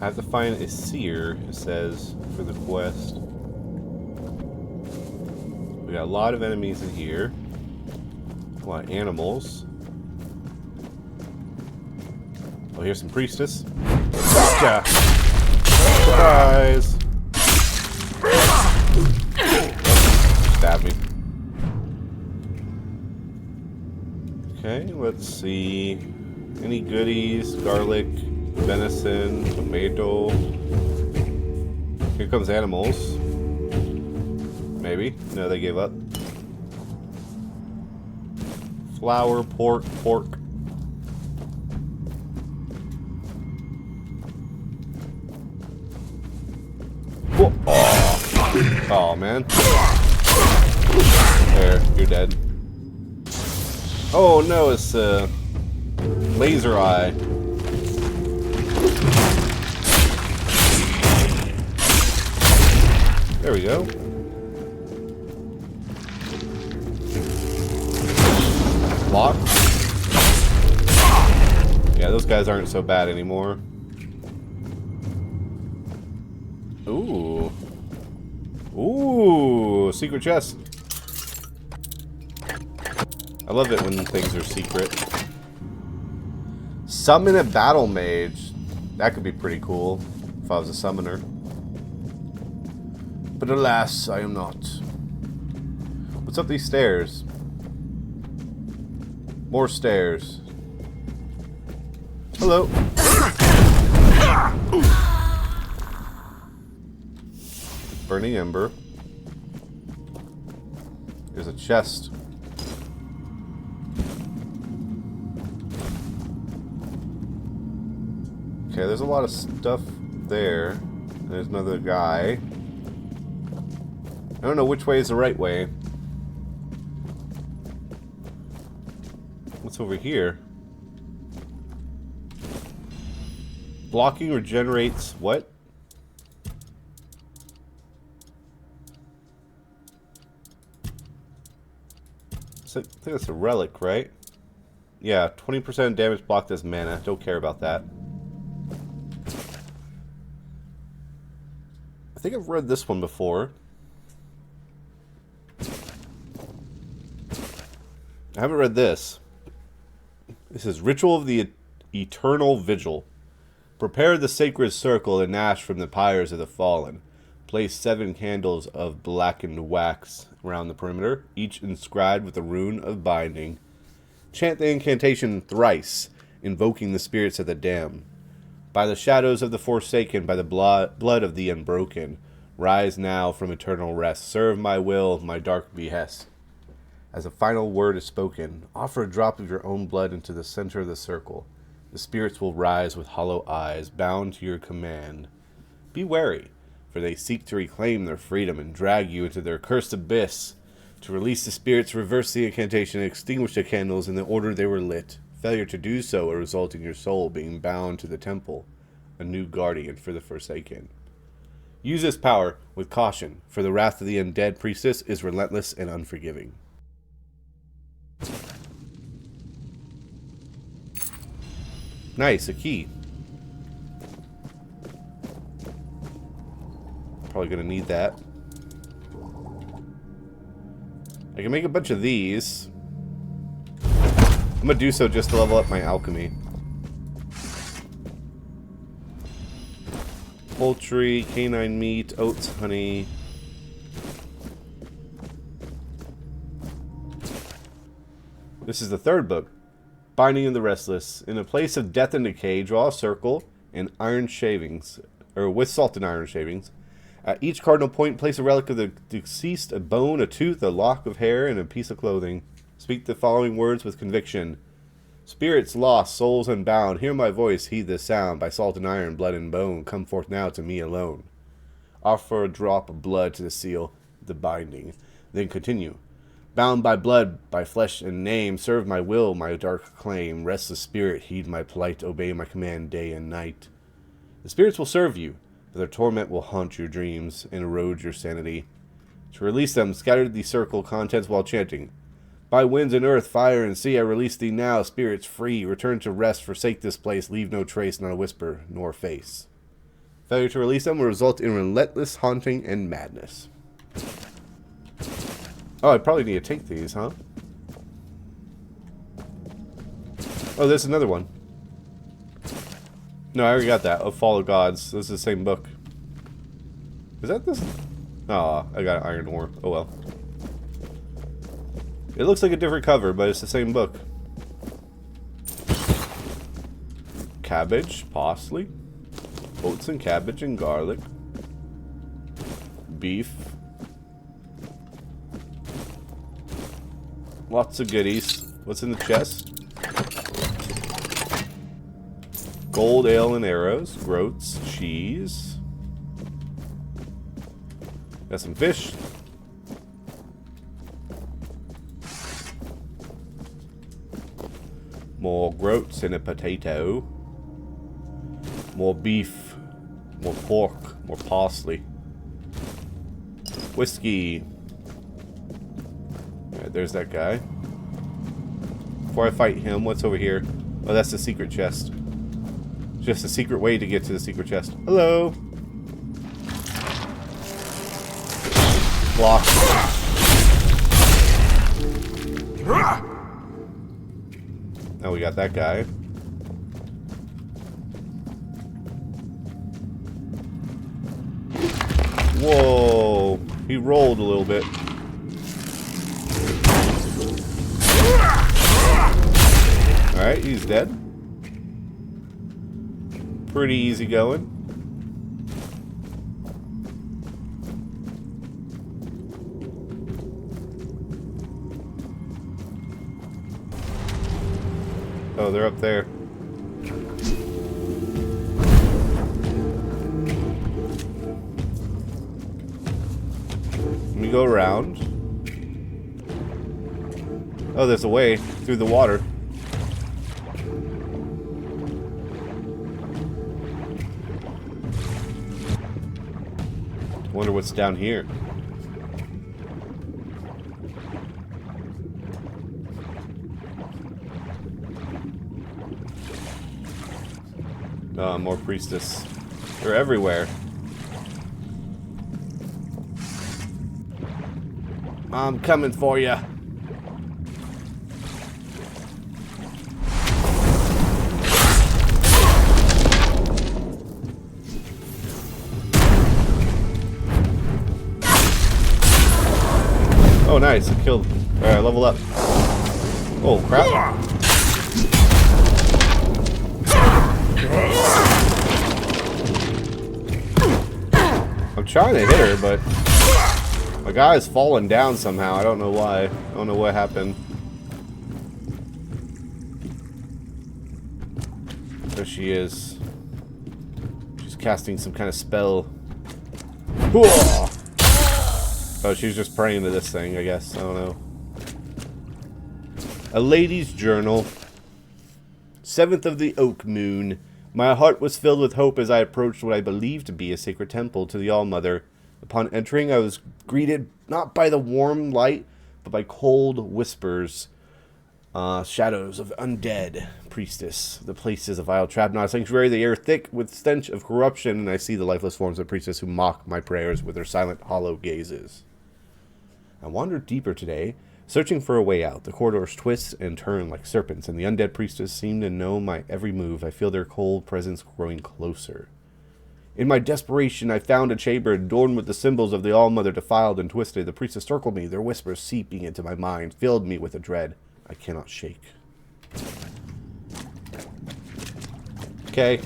have to find a seer, it says, for the quest. We got a lot of enemies in here. A lot of animals. Oh, here's some priestess. Gotcha! Surprise! Stab me. Okay, let's see. Any goodies? Garlic, venison, tomato. Here comes animals. Maybe. No, they gave up. Flour, pork. Whoa. Oh, man. There, you're dead. Oh no, it's laser eye. There we go. Lock. Yeah, those guys aren't so bad anymore. Ooh. Ooh, secret chest. I love it when things are secret. Summon a battle mage. That could be pretty cool if I was a summoner. But alas, I am not. What's up these stairs? More stairs. Hello. Burning ember. There's a chest. Okay, there's a lot of stuff there. There's another guy. I don't know which way is the right way. What's over here? Blocking regenerates what? I think that's a relic, right? Yeah, 20% damage blocked as mana. Don't care about that. I think I've read this one before. I haven't read this. This is Ritual of the Eternal Vigil. Prepare the sacred circle and ash from the pyres of the fallen. Place 7 candles of blackened wax around the perimeter, each inscribed with a rune of binding. Chant the incantation thrice, invoking the spirits of the damned. By the shadows of the forsaken, by the blood of the unbroken, rise now from eternal rest. Serve my will, my dark behest. As a final word is spoken, offer a drop of your own blood into the center of the circle. The spirits will rise with hollow eyes, bound to your command. Be wary, for they seek to reclaim their freedom and drag you into their cursed abyss. To release the spirits, reverse the incantation, and extinguish the candles in the order they were lit. Failure to do so will result in your soul being bound to the temple, a new guardian for the forsaken. Use this power with caution, for the wrath of the undead priestess is relentless and unforgiving. Nice, a key. Probably gonna need that. I can make a bunch of these. I'm gonna do so just to level up my alchemy. Poultry, canine meat, oats, honey. This is the third book. Binding of the Restless. In a place of death and decay, draw a circle and iron shavings, or with salt and iron shavings. At each cardinal point, place a relic of the deceased, a bone, a tooth, a lock of hair, and a piece of clothing. Speak the following words with conviction. Spirits lost, souls unbound, hear my voice, heed this sound. By salt and iron, blood and bone, come forth now to me alone. Offer a drop of blood to the seal, the binding. Then continue. Bound by blood, by flesh and name, serve my will, my dark claim. Restless spirit, heed my plight, obey my command day and night. The spirits will serve you, but their torment will haunt your dreams and erode your sanity. To release them, scatter the circle contents while chanting. By winds and earth, fire and sea, I release thee now, spirits free. Return to rest, forsake this place, leave no trace, not a whisper, nor face. Failure to release them will result in relentless haunting and madness. Oh, I probably need to take these, huh? Oh, there's another one. No, I already got that. Of Fall of Gods. This is the same book. Is that this? Oh, I got iron ore. Oh well. It looks like a different cover, but it's the same book. Cabbage, parsley, oats and cabbage and garlic, beef. Lots of goodies. What's in the chest? Gold, ale, and arrows. Groats, cheese. Got some fish. More groats and a potato. More beef. More pork. More parsley. Whiskey. Alright, there's that guy. Before I fight him, what's over here? Oh, that's the secret chest. Just a secret way to get to the secret chest. Hello. Block. Now we got that guy. Whoa. He rolled a little bit. Alright, he's dead. Pretty easy going. Oh, they're up there. Let me go around. Oh, there's a way through the water. Wonder what's down here. More priestess. They're everywhere. I'm coming for you. Oh, nice. I killed. Alright, level up. Oh, crap. I'm trying to hit her, but my guy's falling down somehow. I don't know why. I don't know what happened. There she is. She's casting some kind of spell. Oh, she's just praying to this thing, I guess. I don't know. A lady's journal. 7th of the oak moon. My heart was filled with hope as I approached what I believed to be a sacred temple to the All-Mother. Upon entering, I was greeted not by the warm light, but by cold whispers. Shadows of undead. Priestess. The place is a vile trap, not a sanctuary. The air thick with stench of corruption, and I see the lifeless forms of priestess who mock my prayers with their silent, hollow gazes. I wandered deeper today, searching for a way out. The corridors twist and turn like serpents, and the undead priestess seem to know my every move. I feel their cold presence growing closer. In my desperation, I found a chamber adorned with the symbols of the All-Mother, defiled and twisted. The priestess circled me, their whispers seeping into my mind, filled me with a dread I cannot shake. Okay.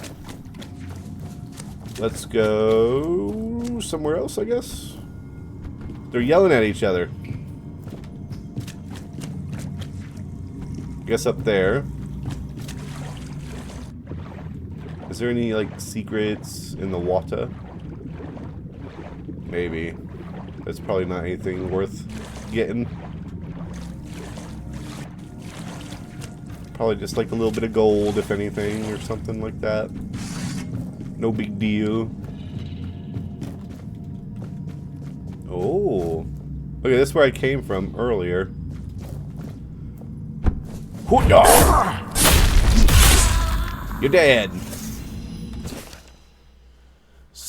Let's go somewhere else, I guess. They're yelling at each other. Guess up there. Is there any, like, secrets in the water? Maybe. That's probably not anything worth getting. Probably just, like, a little bit of gold, if anything, or something like that. No big deal. Oh. Okay, that's where I came from earlier. You're dead.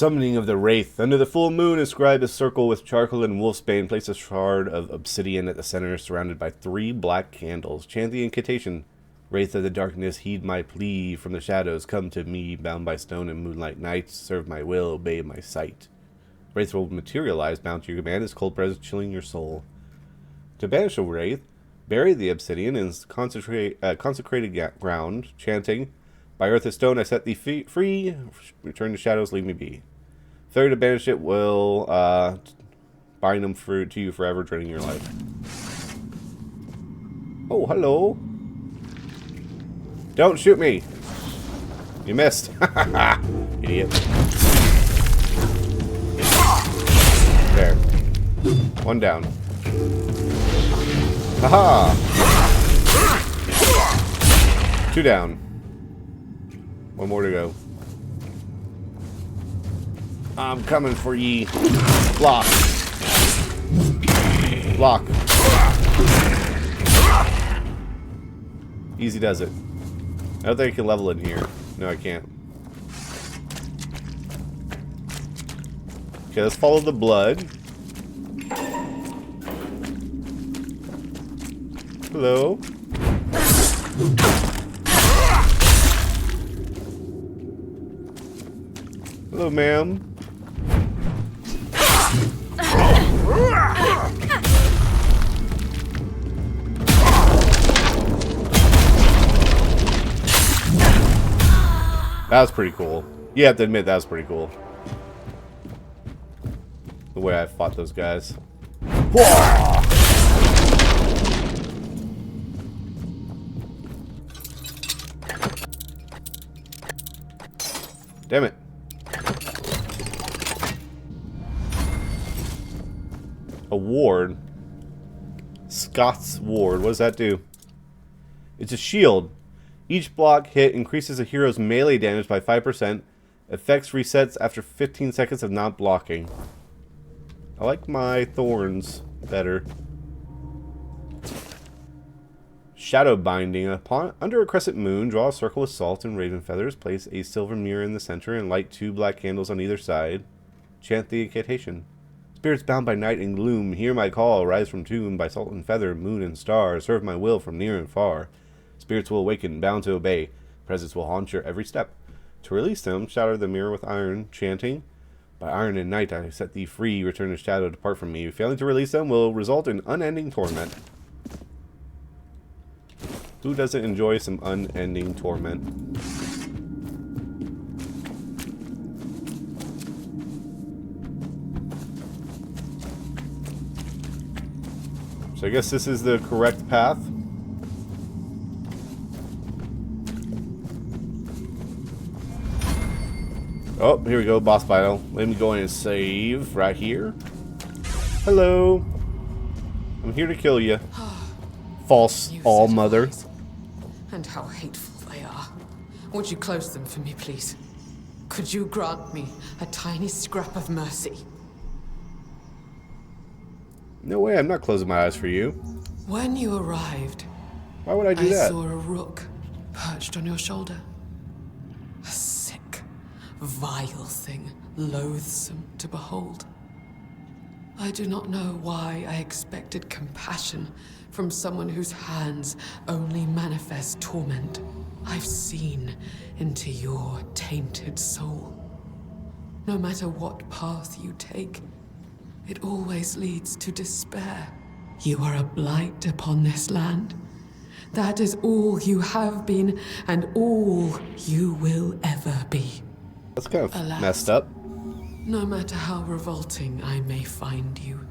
Summoning of the Wraith. Under the full moon, inscribe a circle with charcoal and wolfsbane. Place a shard of obsidian at the center, surrounded by 3 black candles. Chant the incantation. Wraith of the darkness, heed my plea. From the shadows, come to me. Bound by stone and moonlight nights, serve my will, obey my sight. Wraith will materialize, bound to your command. His cold presence chilling your soul. To banish a Wraith, bury the obsidian in consecrated ground, chanting, by earth and stone I set thee free, return to shadows, leave me be. Failure to banish it will bind them to you forever, draining your life. Oh, hello. Don't shoot me. You missed. Idiot. There. 1 down. Haha! 2 down. 1 more to go. I'm coming for ye. Block. Block. Easy does it. I don't think I can level in here. No, I can't. Okay, let's follow the blood. Hello. Hello, ma'am. That was pretty cool. You have to admit that was pretty cool. The way I fought those guys. Damn it. A ward. Scott's ward. What does that do? It's a shield. Each block hit increases a hero's melee damage by 5%. Effects resets after 15 seconds of not blocking. I like my thorns better. Shadow binding. Under a crescent moon, draw a circle with salt and raven feathers. Place a silver mirror in the center and light 2 black candles on either side. Chant the incantation. Spirits bound by night and gloom, hear my call. Rise from tomb by salt and feather, moon and star. Serve my will from near and far. Spirits will awaken, bound to obey. Presence will haunt your every step. To release them, shatter the mirror with iron, chanting, by iron and night I set thee free, return to shadow, depart from me. Failing to release them will result in unending torment. Who doesn't enjoy some unending torment? So I guess this is the correct path. Oh, here we go, boss battle. Let me go in and save right here. Hello. I'm here to kill you. False all-mother. And how hateful they are. Would you close them for me, please? Could you grant me a tiny scrap of mercy? No way, I'm not closing my eyes for you. When you arrived, why would I do that? I saw a rook perched on your shoulder. A sick, vile thing, loathsome to behold. I do not know why I expected compassion from someone whose hands only manifest torment. I've seen into your tainted soul. No matter what path you take, it always leads to despair. You are a blight upon this land. That is all you have been, and all you will ever be. That's kind of Alas, messed up. No matter how revolting I may find you,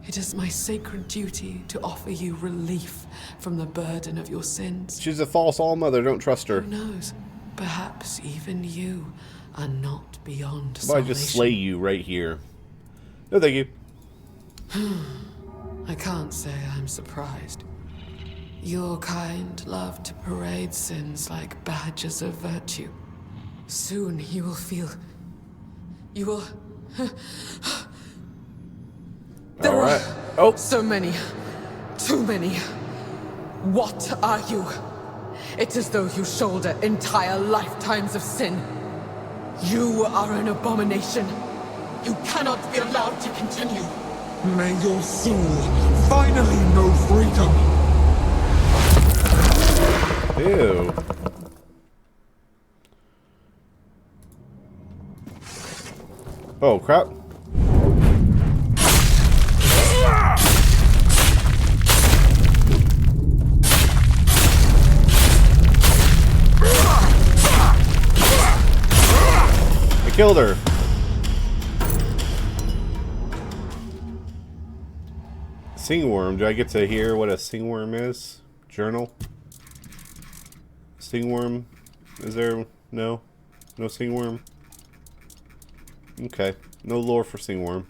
it is my sacred duty to offer you relief from the burden of your sins. She's a false all-mother, don't trust her. Who knows? Perhaps even you are not beyond Why salvation. just slay you right here? No, thank you. I can't say I'm surprised. Your kind love to parade sins like badges of virtue. Soon you will feel... You will... There Alright. are so many. Too many. What are you? It's as though you shoulder entire lifetimes of sin. You are an abomination. You cannot be allowed to continue. May your soul finally know freedom. Ew. Oh, crap. I killed her. Stingworm. Do I get to hear what a stingworm is? Journal? Stingworm? Is there... No? No stingworm? Okay. No lore for stingworm.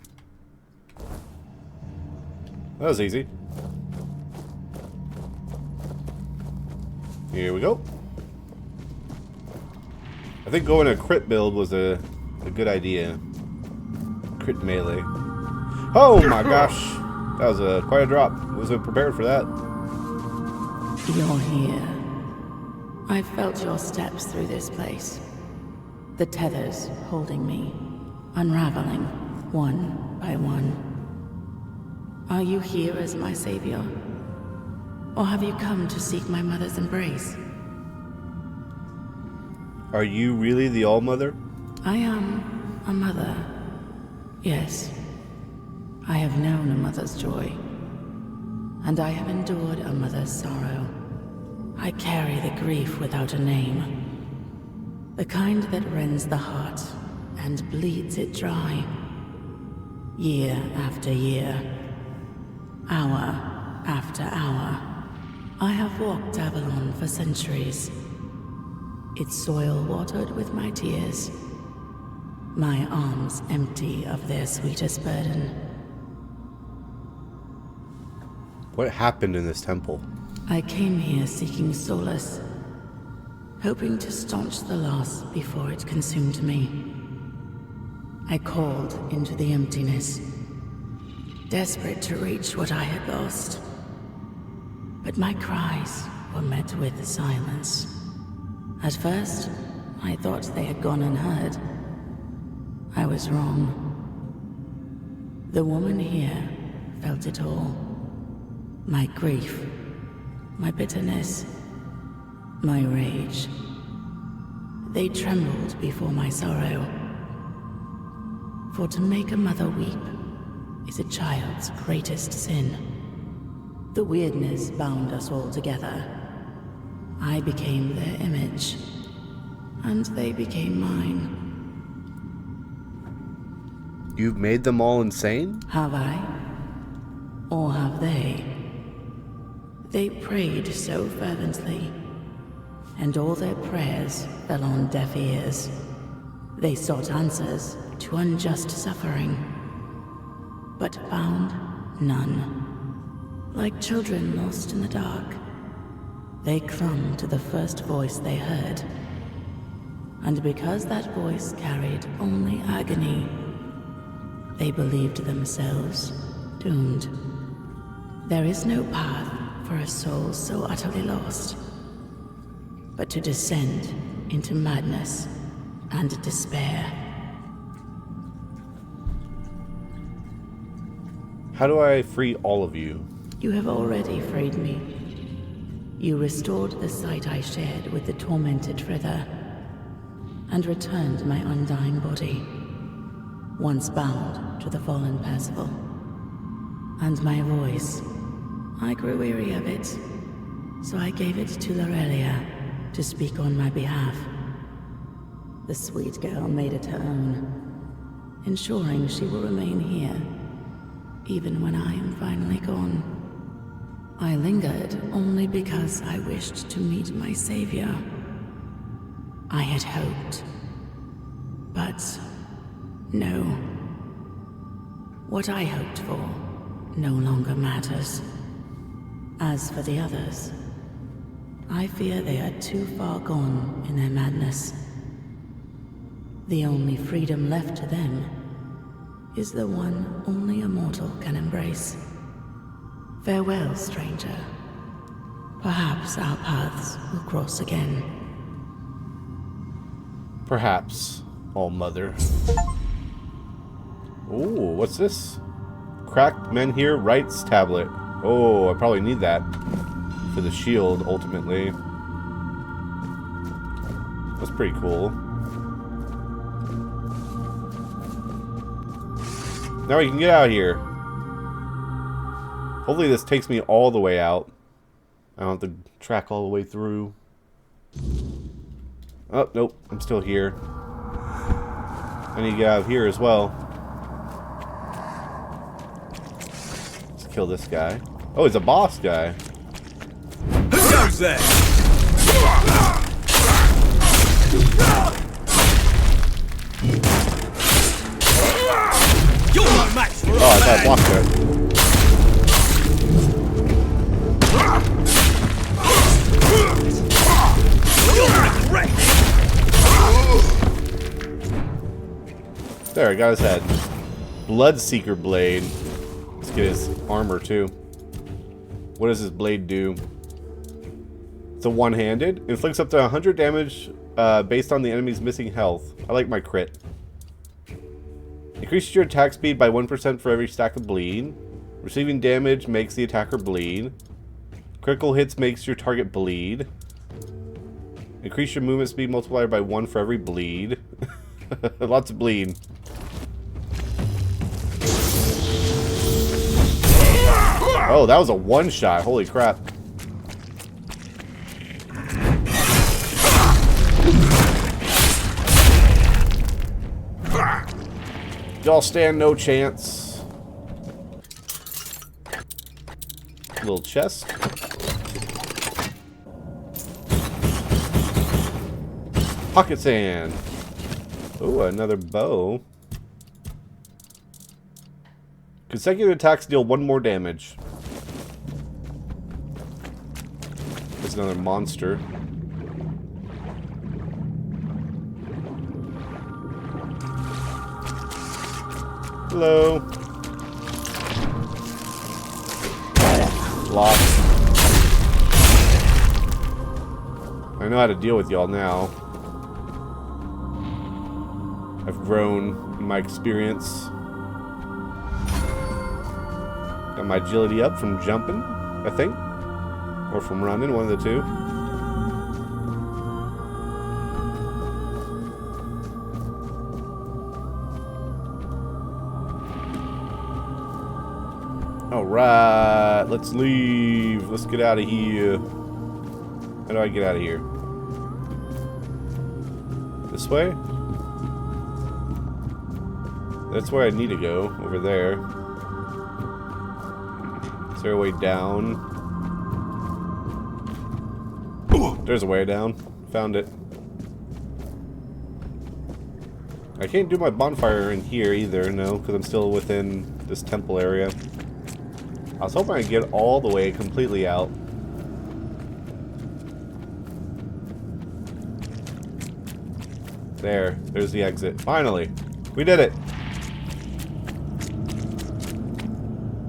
That was easy. Here we go. I think going a crit build was a good idea. Crit melee. Oh my gosh! That was quite a drop. Wasn't prepared for that. You're here. I felt your steps through this place. The tethers holding me, unraveling one by one. Are you here as my savior? Or have you come to seek my mother's embrace? Are you really the All-Mother? I am a mother. Yes. I have known a mother's joy. And I have endured a mother's sorrow. I carry the grief without a name. The kind that rends the heart and bleeds it dry. Year after year. Hour after hour. I have walked Avalon for centuries. Its soil watered with my tears. My arms empty of their sweetest burden. What happened in this temple? I came here seeking solace, hoping to staunch the loss before it consumed me. I called into the emptiness, desperate to reach what I had lost. But my cries were met with silence. At first, I thought they had gone unheard. I was wrong. The woman here felt it all. My grief, my bitterness, my rage. They trembled before my sorrow. For to make a mother weep is a child's greatest sin. The weirdness bound us all together. I became their image, and they became mine. You've made them all insane? Have I? Or have they? They prayed so fervently, and all their prayers fell on deaf ears. They sought answers to unjust suffering, but found none. Like children lost in the dark, they clung to the first voice they heard. And because that voice carried only agony, they believed themselves doomed. There is no path for a soul so utterly lost, but to descend into madness and despair. How do I free all of you? You have already freed me. You restored the sight I shared with the tormented Frither, and returned my undying body, once bound to the fallen Percival. And my voice, I grew weary of it, so I gave it to Lorelia to speak on my behalf. The sweet girl made it her own, ensuring she will remain here, even when I am finally gone. I lingered only because I wished to meet my savior. I had hoped, but no. What I hoped for no longer matters. As for the others, I fear they are too far gone in their madness. The only freedom left to them is the one only a mortal can embrace. Farewell, stranger. Perhaps our paths will cross again. Perhaps. All Mother. Ooh, what's this? Cracked Menhir Rights Tablet. Oh, I probably need that for the shield, ultimately. That's pretty cool. Now we can get out of here. Hopefully this takes me all the way out. I don't have to track all the way through. Oh, nope. I'm still here. I need to get out of here as well. Let's kill this guy. Oh, he's a boss guy. Who goes there? You're no match for Oh, I thought I blocked that. There, I got his head. Bloodseeker Blade. Let's get his armor too. What does his blade do? It's a one-handed. Inflicts up to 100 damage based on the enemy's missing health. I like my crit. Increases your attack speed by 1% for every stack of bleed. Receiving damage makes the attacker bleed. Critical hits makes your target bleed. Increase your movement speed multiplier by 1 for every bleed. Lots of bleed. Oh, that was a one-shot. Holy crap. Y'all stand no chance. Little chest. Pocket sand. Ooh, another bow. Consecutive attacks deal 1 more damage. There's another monster. Hello. Lost. I know how to deal with y'all now. I've grown in my experience. Got my agility up from jumping, I think. Or from running, one of the two. Alright, let's leave. Let's get out of here. How do I get out of here? This way? That's where I need to go, over there. Is there a way down? There's a way down. Found it. I can't do my bonfire in here either, no, because I'm still within this temple area. I was hoping I'd get all the way completely out. There's the exit. Finally! We did it!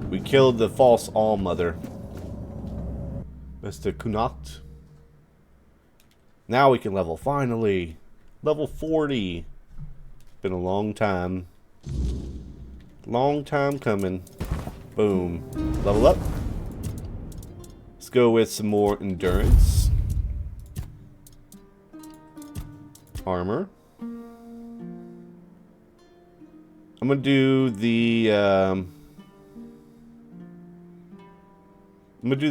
We killed the false All-Mother. Mr. Kunat. Now we can level, finally! Level 40! Been a long time. Long time coming. Boom. Level up. Let's go with some more endurance. Armor. I'm gonna do the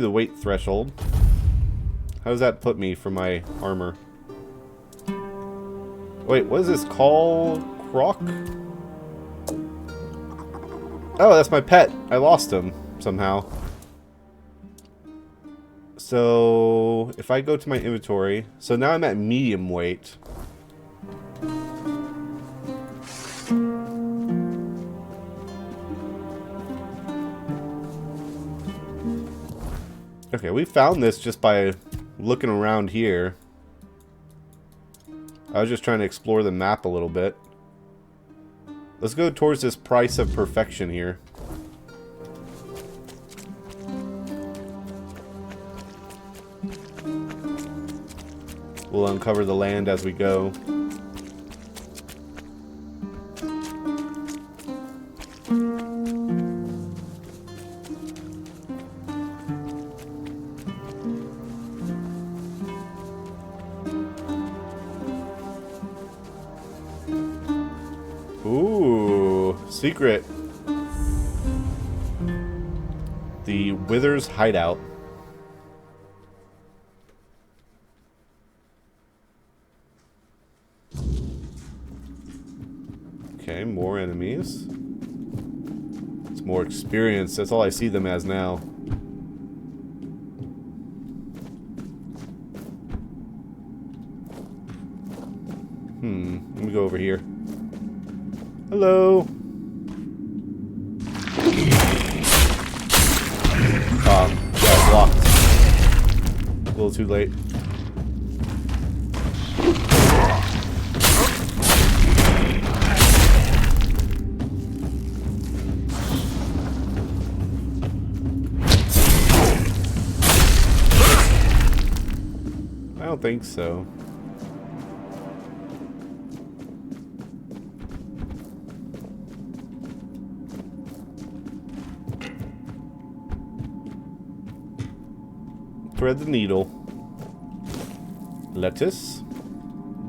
weight threshold. How does that put me for my armor? Wait, what is this? Call Croc? Oh, that's my pet. I lost him somehow. So, if I go to my inventory, so now I'm at medium weight. Okay, we found this just by looking around here. I was just trying to explore the map a little bit. Let's go towards this price of perfection here. We'll uncover the land as we go. Secret. The Wither's Hideout. Okay, more enemies. It's more experience. That's all I see them as now. Let me go over here. Hello. Yeah, blocked. A little too late. I don't think so. Thread the needle. Lettuce.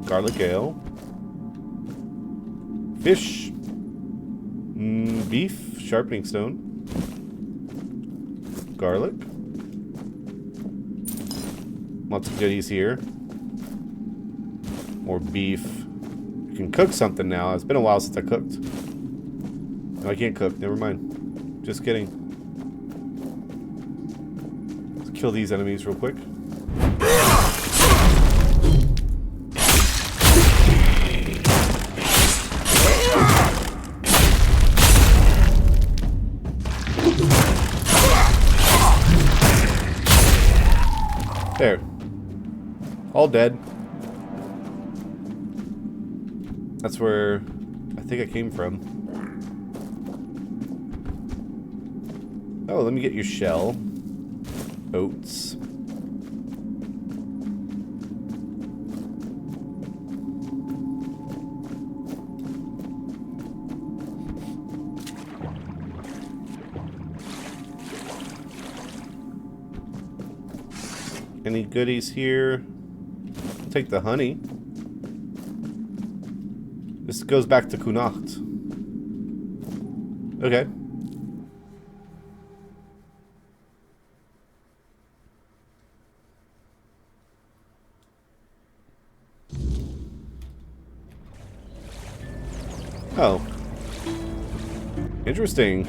Garlic ale. Fish. Beef. Sharpening stone. Garlic. Lots of goodies here. More beef. I can cook something now. It's been a while since I cooked. No, I can't cook. Never mind. Just kidding. Kill these enemies real quick. There. All dead. That's where I think I came from. Oh, let me get your shell. Oats. Any goodies here? I'll take the honey. This goes back to Kunacht. Okay. Oh. Interesting.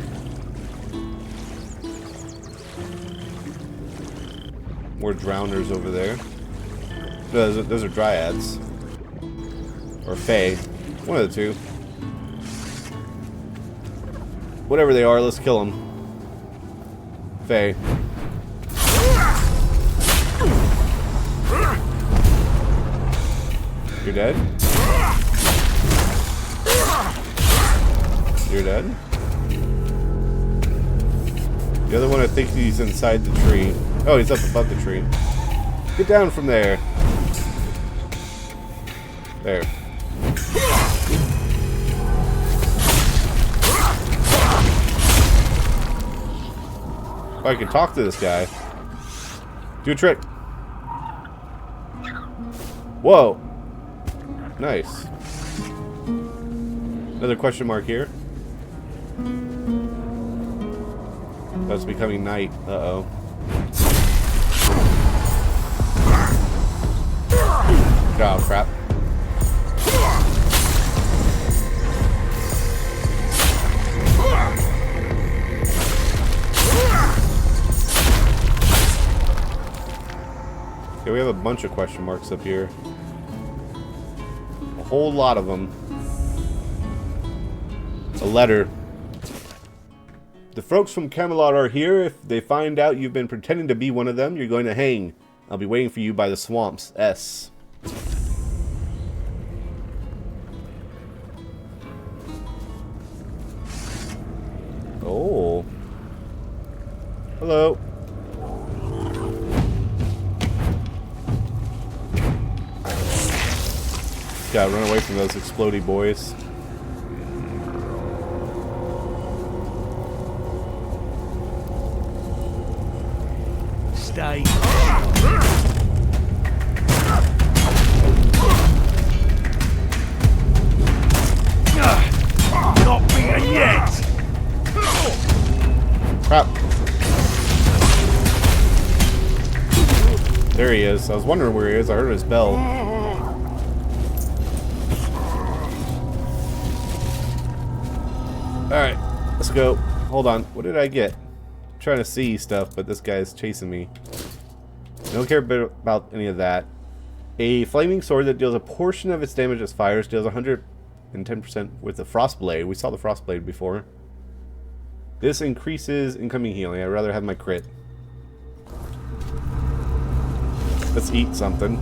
More drowners over there. Those are dryads. Or fae. One of the two. Whatever they are, let's kill them. Fae. You're dead? You're dead? The other one, I think he's inside the tree. Oh, he's up above the tree. Get down from there. There. Oh, I can talk to this guy. Do a trick. Whoa. Nice. Another question mark here. Oh, it's becoming night. Uh-oh. Oh, crap. Okay, we have a bunch of question marks up here. A whole lot of them. A letter. The folks from Camelot are here. If they find out you've been pretending to be one of them, you're going to hang. I'll be waiting for you by the swamps. S. Oh. Hello. Gotta run away from those explodey boys. Stay. Not beaten yet. Crap. There he is. I was wondering where he is. I heard his bell. Alright, let's go. Hold on. What did I get? I'm trying to see stuff, but this guy's chasing me. I don't care about any of that. A flaming sword that deals a portion of its damage as fires, deals 110% with the Frostblade. We saw the Frostblade before. This increases incoming healing. I'd rather have my crit. Let's eat something.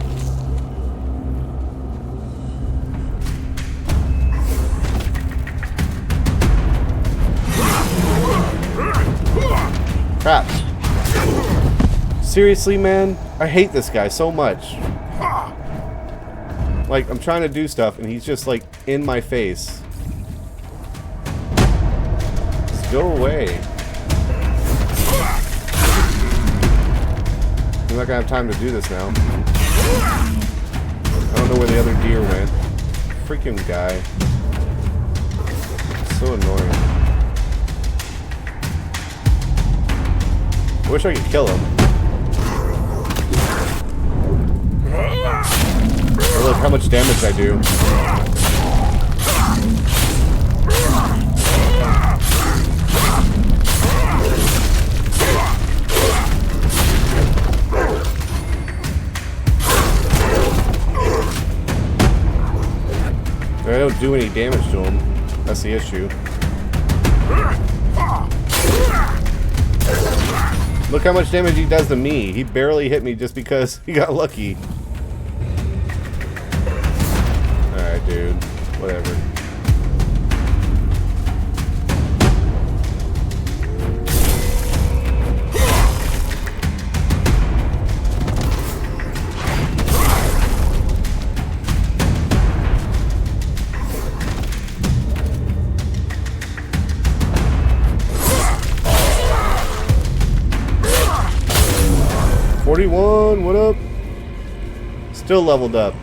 Crap. Seriously, man? I hate this guy so much. Like, I'm trying to do stuff, and he's just, like, in my face. Just go away. I'm not gonna have time to do this now. I don't know where the other deer went. Freaking guy. So annoying. I wish I could kill him. Oh, look how much damage I do. I don't do any damage to him. That's the issue. Look how much damage he does to me. He barely hit me just because he got lucky. Alright, dude. Whatever. What up? Still leveled up.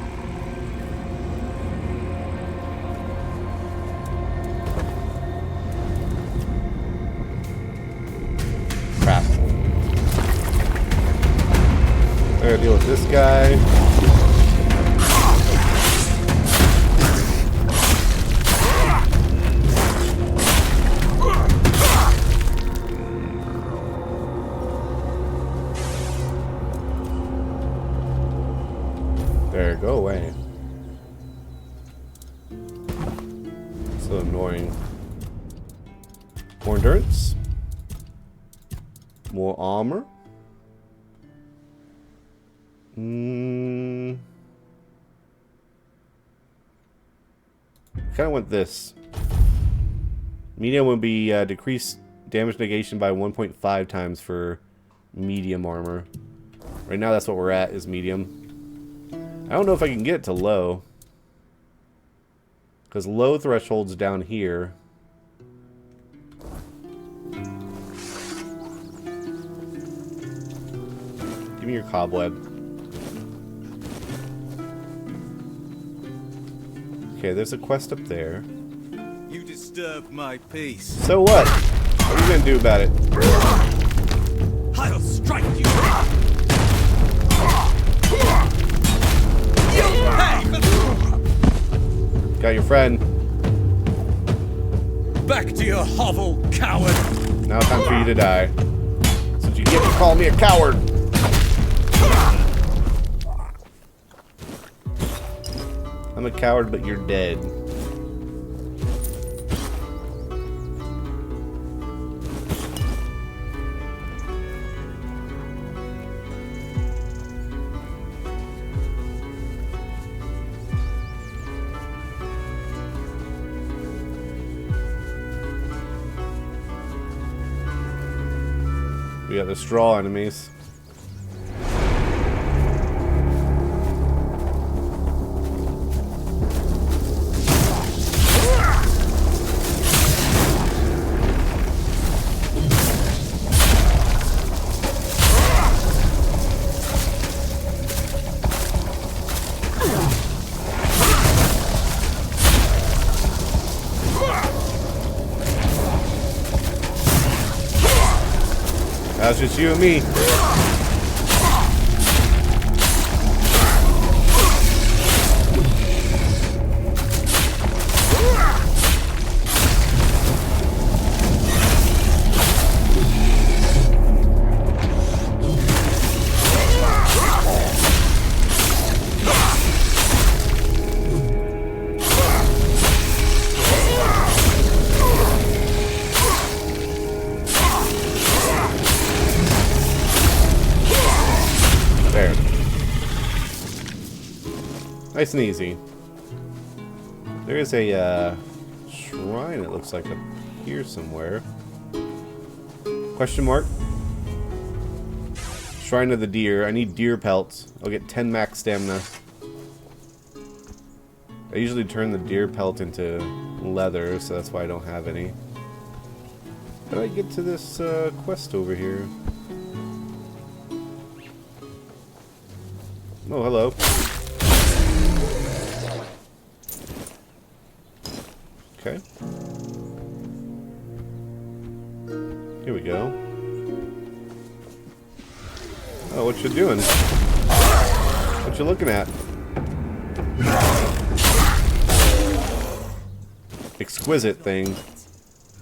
Crap. I gotta deal with this guy. There, go away. So annoying. More endurance. More armor. Kinda want this. Medium would be decreased damage negation by 1.5 times for medium armor. Right now that's what we're at, is medium. I don't know if I can get it to low. Because low threshold's down here. Give me your cobweb. Okay, there's a quest up there. You disturbed my peace. So what? What are you gonna do about it? I'll strike you. Got your friend. Back to your hovel, coward. Now time for you to die. That's what you get for calling me a coward. I'm a coward, but you're dead. We got the straw enemies. just you and me. Nice and easy. There is a shrine, it looks like, up here somewhere. Question mark? Shrine of the Deer. I need deer pelts. I'll get 10 max stamina. I usually turn the deer pelt into leather, so that's why I don't have any. How do I get to this quest over here? Oh, hello. Okay. Here we go. Oh, what you doing? What you looking at? Exquisite thing.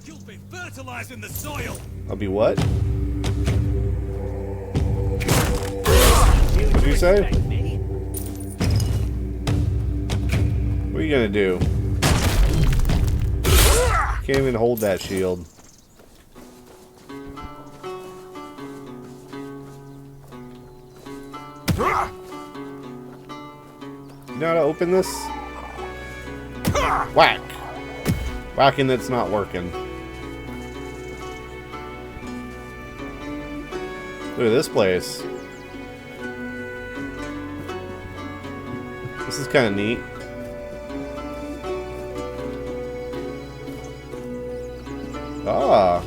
You'll be fertilizing the soil. I'll be what? What did you say? What are you gonna do? Can't even hold that shield. You know how to open this? Whack! Whacking that's not working. Look at this place. This is kind of neat. Ah.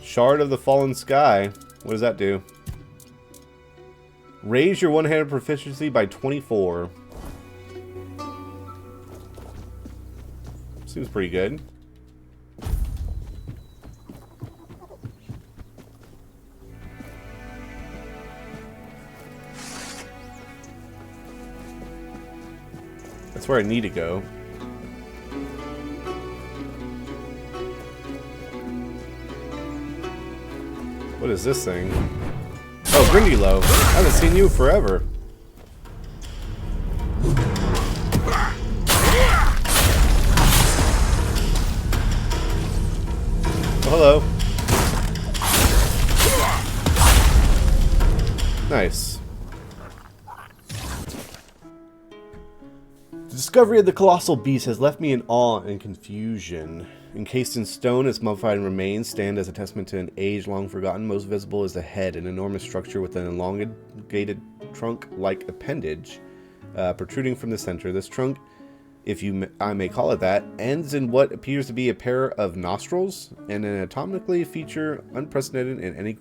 Shard of the Fallen Sky. What does that do? Raise your one-handed proficiency by 24. Seems pretty good. That's where I need to go. What is this thing? Oh, Grindylow. I haven't seen you forever. Oh, hello. Nice. The discovery of the colossal beast has left me in awe and confusion. Encased in stone, its mummified remains stand as a testament to an age long forgotten. Most visible is the head, an enormous structure with an elongated trunk-like appendage protruding from the center. This trunk, if I may call it that, ends in what appears to be a pair of nostrils and an anatomically feature unprecedented in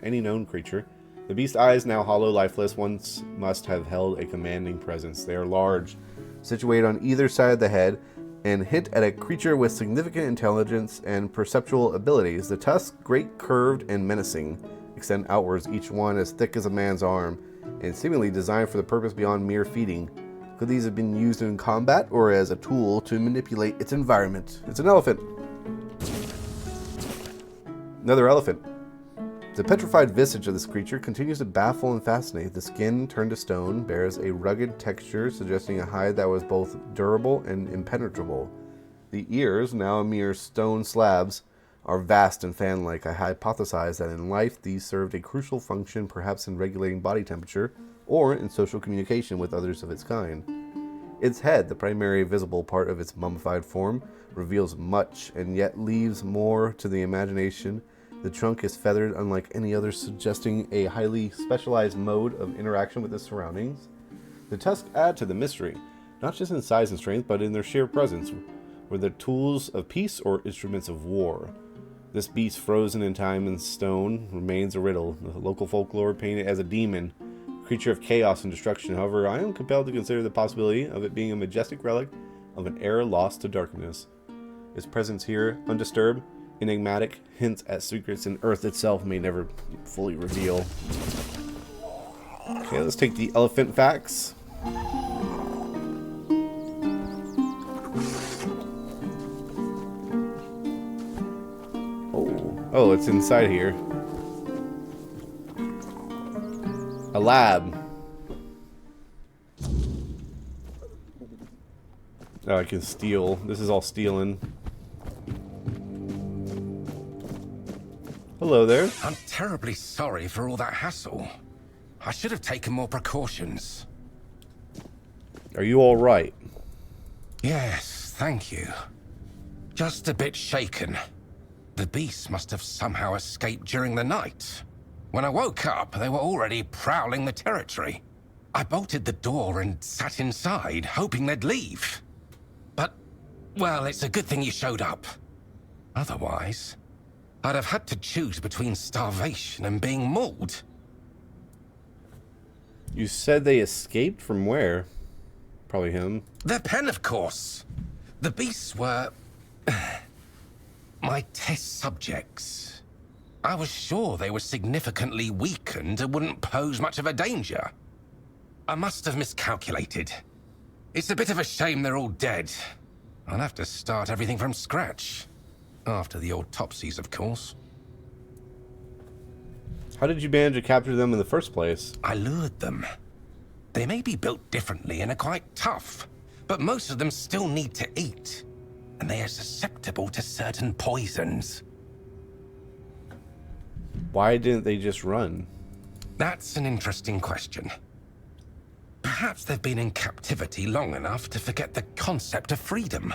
any known creature. The beast's eyes, now hollow, lifeless, once must have held a commanding presence. They are large, situated on either side of the head, and hint at a creature with significant intelligence and perceptual abilities. The tusks, great, curved, and menacing, extend outwards, each one as thick as a man's arm, and seemingly designed for the purpose beyond mere feeding. Could these have been used in combat or as a tool to manipulate its environment? It's an elephant. Another elephant. The petrified visage of this creature continues to baffle and fascinate. The skin, turned to stone, bears a rugged texture, suggesting a hide that was both durable and impenetrable. The ears, now a mere stone slabs, are vast and fan-like. I hypothesize that in life these served a crucial function, perhaps in regulating body temperature, or in social communication with others of its kind. Its head, the primary visible part of its mummified form, reveals much, and yet leaves more to the imagination. The trunk is feathered unlike any other, suggesting a highly specialized mode of interaction with its surroundings. The tusks add to the mystery, not just in size and strength, but in their sheer presence. Were they tools of peace or instruments of war? This beast, frozen in time and stone, remains a riddle. The local folklore paint it as a demon, creature of chaos and destruction. However, I am compelled to consider the possibility of it being a majestic relic of an era lost to darkness. Its presence here, undisturbed, enigmatic, hints at secrets in Earth itself may never fully reveal. Okay, let's take the elephant facts. Oh, it's inside here. A lab. Oh, I can steal. This is all stealing. Hello there. I'm terribly sorry for all that hassle. I should have taken more precautions. Are you all right? Yes, thank you. Just a bit shaken. The beasts must have somehow escaped during the night. When I woke up, they were already prowling the territory. I bolted the door and sat inside, hoping they'd leave. But, well, it's a good thing you showed up. Otherwise, I'd have had to choose between starvation and being mauled. You said they escaped from where? Probably him. Their pen, of course. The beasts were... my test subjects. I was sure they were significantly weakened and wouldn't pose much of a danger. I must have miscalculated. It's a bit of a shame they're all dead. I'll have to start everything from scratch. After the autopsies, of course. How did you manage to capture them in the first place? I lured them. They may be built differently and are quite tough, but most of them still need to eat. And they are susceptible to certain poisons. Why didn't they just run? That's an interesting question. Perhaps they've been in captivity long enough to forget the concept of freedom.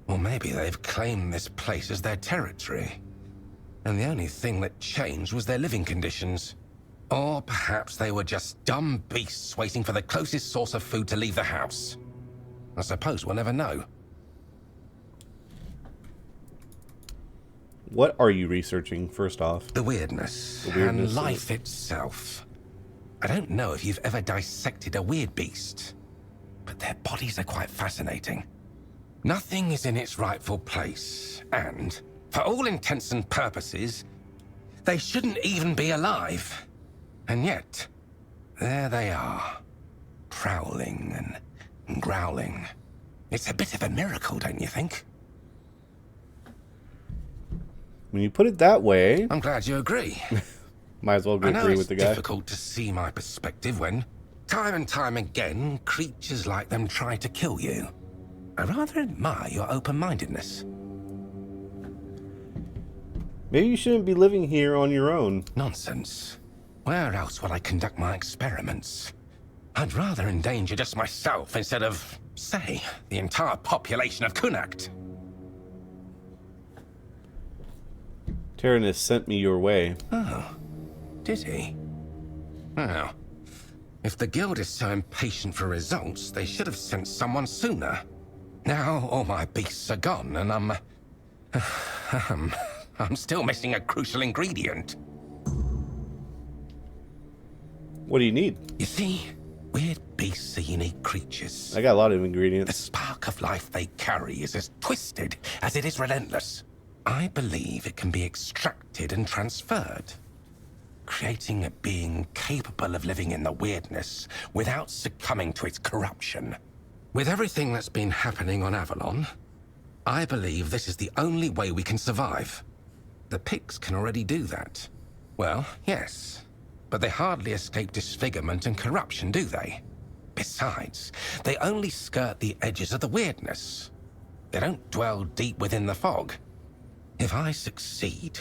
Or maybe they've claimed this place as their territory. And the only thing that changed was their living conditions. Or perhaps they were just dumb beasts waiting for the closest source of food to leave the house. I suppose we'll never know. What are you researching, first off? The weirdness, and life itself. I don't know if you've ever dissected a weird beast, but their bodies are quite fascinating. Nothing is in its rightful place, and, for all intents and purposes, they shouldn't even be alive. And yet, there they are, prowling and growling. It's a bit of a miracle, don't you think? When you put it that way... I'm glad you agree. Might as well agree with the guy. I know it's difficult to see my perspective when, time and time again, creatures like them try to kill you. I rather admire your open-mindedness. Maybe you shouldn't be living here on your own. Nonsense. Where else would I conduct my experiments? I'd rather endanger just myself instead of, say, the entire population of Kunakt. Tyrannus sent me your way. Oh, did he? Well, if the guild is so impatient for results, they should have sent someone sooner. Now all my beasts are gone, and I'm still missing a crucial ingredient. What do you need? You see, weird beasts are unique creatures. I got a lot of The ingredients. spark of life they carry is as twisted as it is relentless. I believe it can be extracted and transferred, creating a being capable of living in the weirdness without succumbing to its corruption. With everything that's been happening on Avalon, I believe this is the only way we can survive. The pigs can already do that. Well, yes, but they hardly escape disfigurement and corruption, do they? Besides, they only skirt the edges of the weirdness. They don't dwell deep within the fog. If I succeed,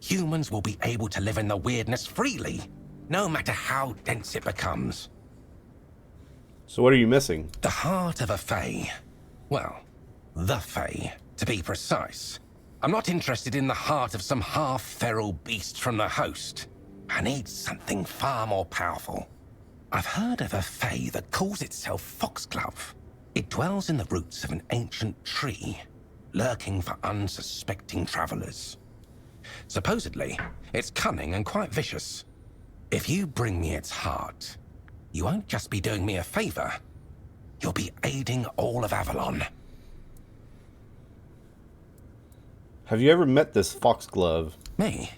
humans will be able to live in the weirdness freely, no matter how dense it becomes. So what are you missing? The heart of a Fae. Well, the Fae, to be precise. I'm not interested in the heart of some half-feral beast from the host. I need something far more powerful. I've heard of a Fae that calls itself Foxglove. It dwells in the roots of an ancient tree, lurking for unsuspecting travelers. Supposedly, it's cunning and quite vicious. If you bring me its heart, you won't just be doing me a favor. You'll be aiding all of Avalon. Have you ever met this foxglove? Me?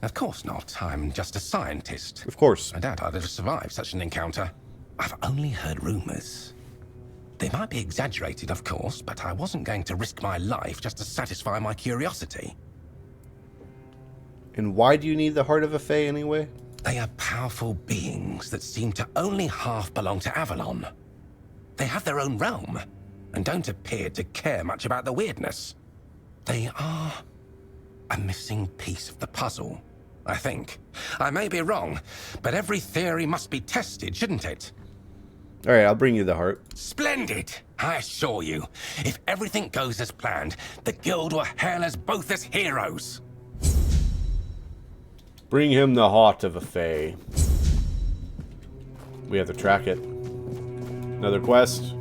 Of course not. I'm just a scientist. Of course. I doubt I'd have survived such an encounter. I've only heard rumors. They might be exaggerated, of course, but I wasn't going to risk my life just to satisfy my curiosity. And why do you need the heart of a fae anyway? They are powerful beings that seem to only half belong to Avalon. They have their own realm, and don't appear to care much about the weirdness. They are a missing piece of the puzzle, I think. I may be wrong, but every theory must be tested, shouldn't it? Alright, I'll bring you the heart. Splendid! I assure you, if everything goes as planned, the guild will hail us both as heroes. Bring him the heart of a fae. We have to track it. Another quest.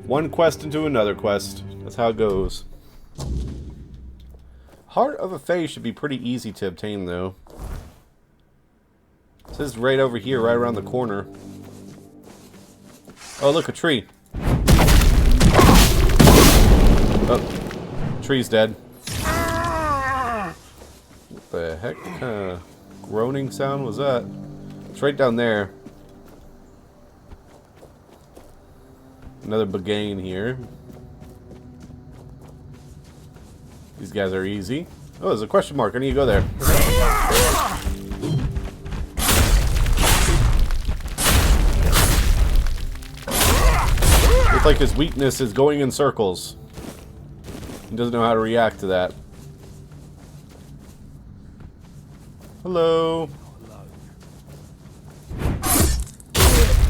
One quest into another quest. That's how it goes. Heart of a fae should be pretty easy to obtain, though. It says right over here, right around the corner. Oh, look, a tree. Oh, tree's dead. What the heck? What kind of groaning sound was that? It's right down there. Another Bagain here. These guys are easy. Oh, there's a question mark. I need to go there. Looks like his weakness is going in circles. He doesn't know how to react to that. Hello.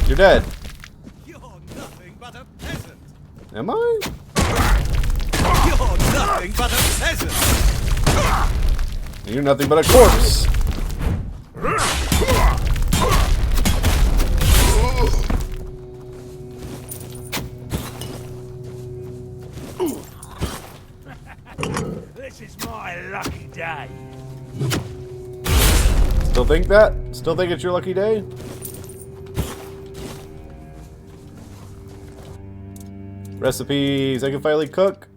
You're dead. You're nothing but a peasant. Am I? You're nothing but a peasant. You're nothing but a corpse. This is my lucky day. Still think that? Still think it's your lucky day? Recipes I can finally cook.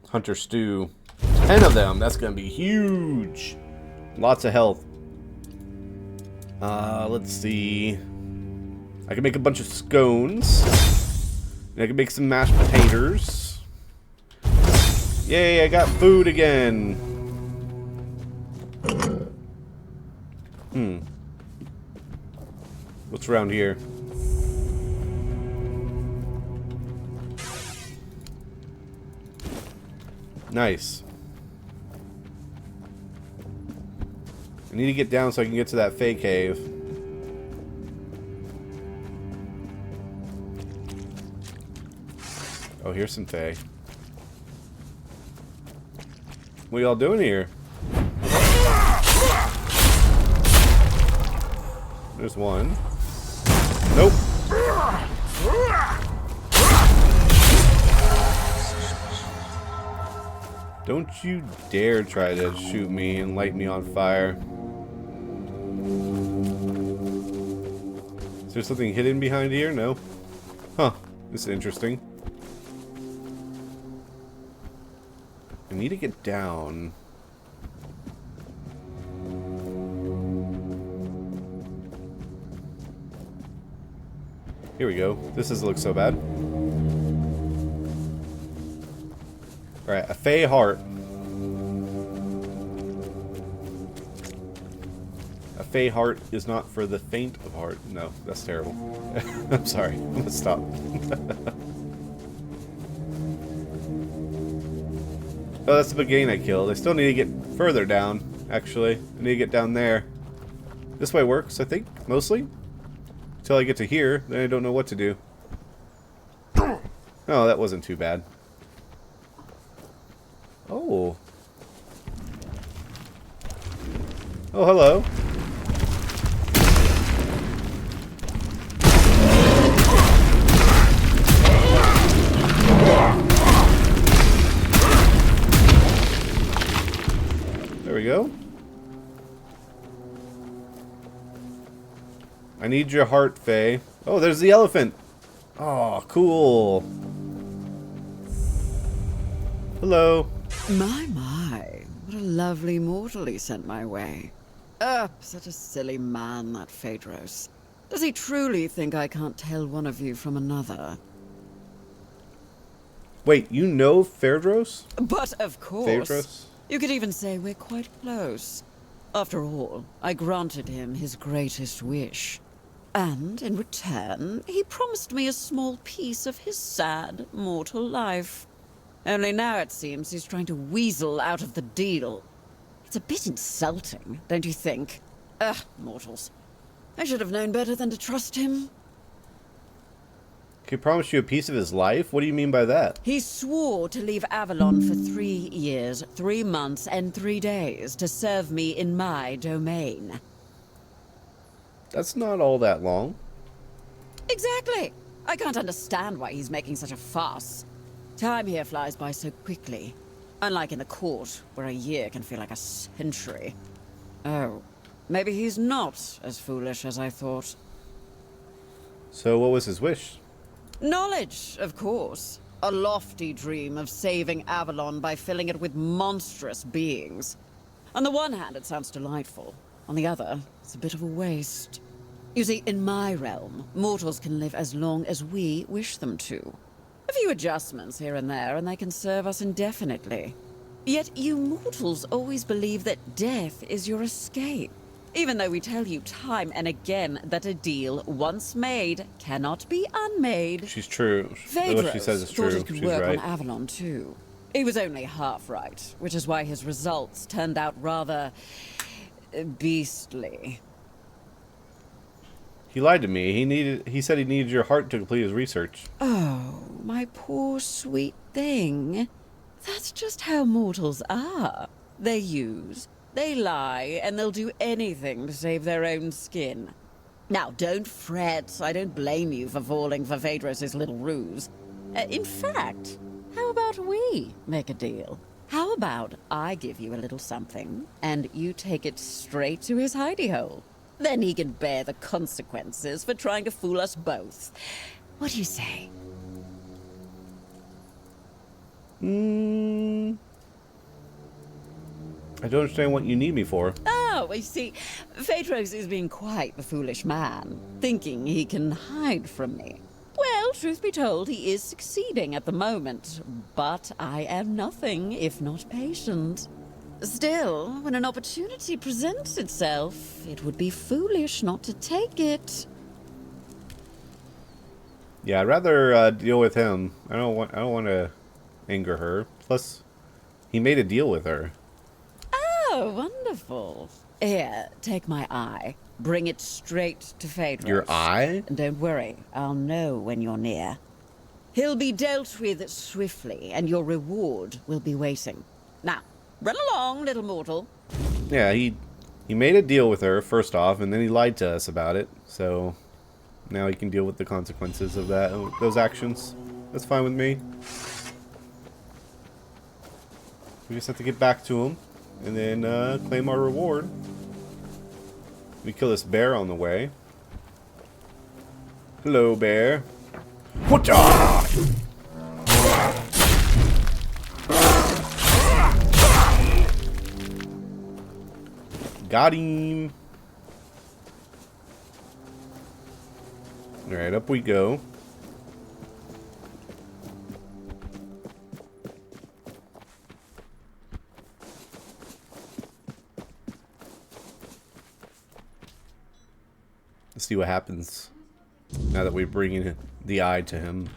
Hunter stew. 10 of them. That's gonna be huge. Lots of health. Let's see. I can make a bunch of scones. And I can make some mashed potatoes. Yay, I got food again. What's around here? Nice. I need to get down so I can get to that Fae cave. Oh, here's some Fae. What are y'all doing here? There's one. Nope. Don't you dare try to shoot me and light me on fire. Is there something hidden behind here? No. Huh. This is interesting. I need to get down. Here we go. This doesn't look so bad. Alright, a Fae heart. A Fae heart is not for the faint of heart. No, that's terrible. I'm sorry. I'm gonna stop. Oh, that's the Bagain I killed. I still need to get further down, actually. I need to get down there. This way works, I think, mostly. Until I get to here, then I don't know what to do. Oh, that wasn't too bad. Oh. Oh, hello. There we go. I need your heart, Faye. Oh, there's the elephant. Oh, cool. Hello. My, what a lovely mortal he sent my way. Such a silly man, that Phaedros. Does he truly think I can't tell one of you from another? Wait, you know Phaedros? But of course. Phaedros? You could even say we're quite close. After all, I granted him his greatest wish. And in return, he promised me a small piece of his sad, mortal life. Only now it seems he's trying to weasel out of the deal. It's a bit insulting, don't you think? Mortals. I should have known better than to trust him. He promised you a piece of his life? What do you mean by that? He swore to leave Avalon for 3 years, 3 months, and 3 days to serve me in my domain. That's not all that long. Exactly. I can't understand why he's making such a fuss. Time here flies by so quickly. Unlike in the court, where a year can feel like a century. Oh, maybe he's not as foolish as I thought. So what was his wish? Knowledge, of course. A lofty dream of saving Avalon by filling it with monstrous beings. On the one hand, it sounds delightful. On the other, it's a bit of a waste. You see, in my realm, mortals can live as long as we wish them to. A few adjustments here and there, and they can serve us indefinitely. Yet you mortals always believe that death is your escape. Even though we tell you time and again that a deal once made cannot be unmade. She's true. What she says is true. Thought it could She's work right. on Avalon too. He was only half right, which is why his results turned out rather beastly. He lied to me. He said he needed your heart to complete his research. Oh, my poor sweet thing. That's just how mortals are. They use, they lie, and they'll do anything to save their own skin. Now, don't fret. I don't blame you for falling for Phaedros' little ruse. In fact, how about we make a deal? How about I give you a little something, and you take it straight to his hidey hole? Then he can bear the consequences for trying to fool us both. What do you say? I don't understand what you need me for. Oh, you see, Phaedros is being quite the foolish man, thinking he can hide from me. Well, truth be told, he is succeeding at the moment, but I am nothing if not patient. Still, when an opportunity presents itself, it would be foolish not to take it. Yeah, I'd rather deal with him. I don't want to anger her. Plus, he made a deal with her. Oh, wonderful. Here, take my eye. Bring it straight to Phaedros. Your eye? And don't worry, I'll know when you're near. He'll be dealt with swiftly, and your reward will be waiting. Now, run along, little mortal. Yeah, he made a deal with her, first off, and then he lied to us about it. So, now he can deal with the consequences of those actions. That's fine with me. We just have to get back to him, and then claim our reward. We kill this bear on the way. Hello, bear. What? Got him. Alright, up we go. Let's see what happens now that we bring in the eye to him.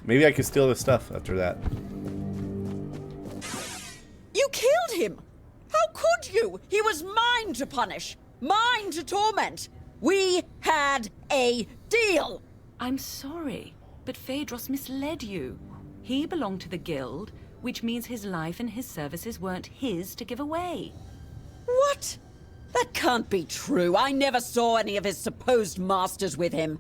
Maybe I could steal the stuff after that. You killed him! How could you? He was mine to punish, mine to torment. We had a deal. I'm sorry, but Phaedros misled you. He belonged to the guild, which means his life and his services weren't his to give away. What? That can't be true. I never saw any of his supposed masters with him.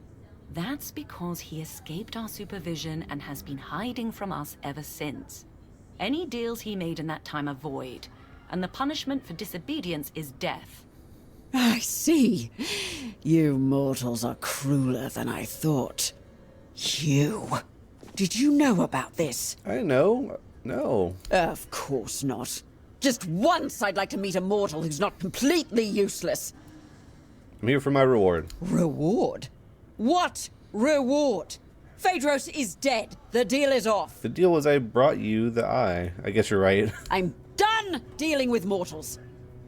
That's because he escaped our supervision and has been hiding from us ever since. Any deals he made in that time are void, and the punishment for disobedience is death. I see. You mortals are crueler than I thought. You. Did you know about this? I know. No. Of course not. Just once I'd like to meet a mortal who's not completely useless. I'm here for my reward. Reward? What reward? Phaedros is dead. The deal is off. The deal was I brought you the eye. I guess you're right. I'm done dealing with mortals.